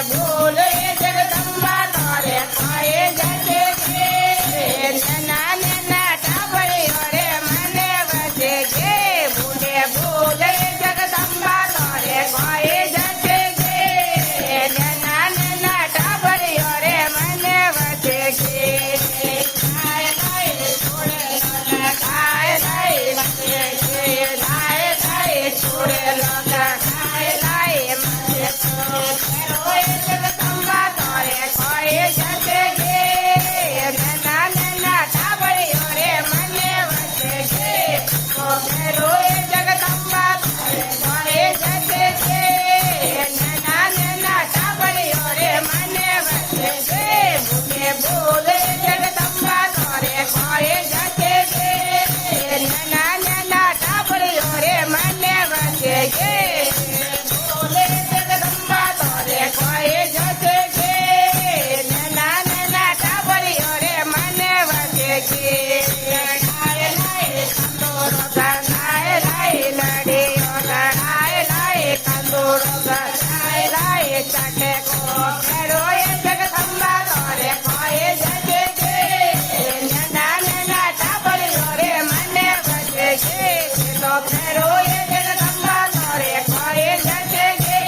ભૂલ જગદંબા તારે ખાય જશે કે નાના નાના ટાબરીઓ રે મને વસે કે ભૂલે ભૂલ જગદંબા તારે ખાય જશે કે નાના નાના ટાબરીઓ રે મને વસે કે ખાય ખાય છોડે ખાય ખાય વસે કે ખાય ખાય છોડે લગા ખાય ખાય મને રોય જગદંબા તારે ખાય જશે કે નાના નાના ટાબરીઓ રે મને વસે કે રોય જગદંબા તારે ખાય જશે કે નાના નાના ટાબરીઓ રે મને વસે કે ભૂલે ભૂલે જગદંબા તારે ખાય જશે કે નાના નાના ટાબરીઓ રે મને વસે કે ભૂલે જગદંબા તારે ખાય જશે કે નાના નાના ટાબરીઓ રે મને વસે કે ગાય લાય કંદોરો ગાય લાય લડીઓ ગાય લાય કંદોરો ગાય લાય ચાટે કો રોય જગદંબા તારે ખાય જશે કે નાના નાના ટાબરીઓ રે મને વસે કે તો રોય જગદંબા તારે ખાય જશે કે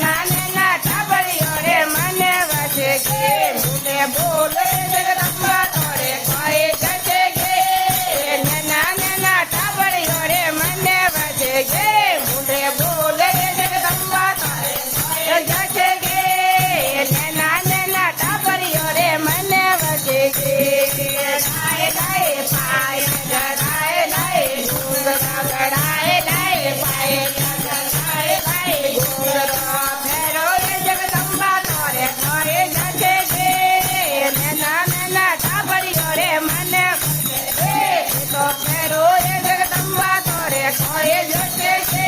નાના નાના ટાબરીઓ રે મને વસે કે ભૂલે ભૂલે જગદંબા તારે ખાય જશે કે નાના નાના ટાબરીઓ રે મને વસે કે ભૂલે ભૂલે જગદંબા તારે ખાય જશે કે નાના નાના ટાબરીઓ રે મને વસે કે ગાય ગાય પાય ગાય ગાય ગુંગરા ગડાય ગાય પાય ગાય ગાય ગુંગરા ફેરો જગદંબા તારે ખાય જશે કે નાના નાના ટાબરીઓ રે મને વસે કે તો ફેરો જગદંબા તારે ખાય જશે કે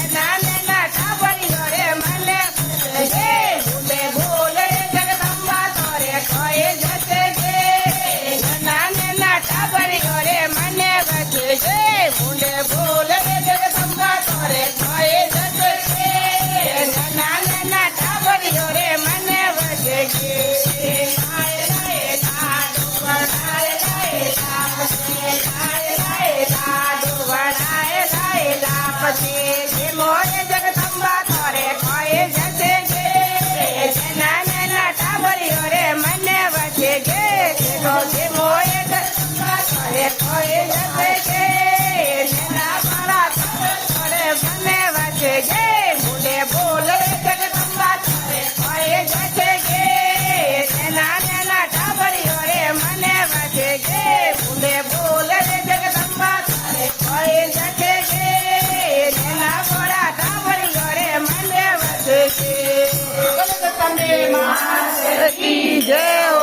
નાના નાના ટાબરીઓ રે મને વસે કે ભૂલે ભૂલે જગદંબા તારે ખાય જશે કે નાના નાના ટાબરીઓ રે મને વસે કે ભૂલે ભૂલે જગદંબા તારે ખાય જશે કે નાના નાના ટાબરીઓ રે મને વસે કે ગાય ગાય લાડુ વડાય લાય લાપસે ગાય ગાય લાડુ વડાય લાય લાપસે જે મોય જગદંબા તારે ખાય જશે કે નાના નાના ટાબરીઓ રે મને વસે કે જે મોય જગદંબા તારે ખાય જશે કે નાના મારા ટાબરીઓ રે મને વસે કે ભૂલે ભૂલે જગદંબા તારે ખાય જશે કે નાના નાના ટાબરીઓ રે મને વસે કે ભૂલે ભૂલે જગદંબા તારે ખાય જશે કે નાના મોરા ટાબરીઓ રે મને વસે કે તમે માત કી જય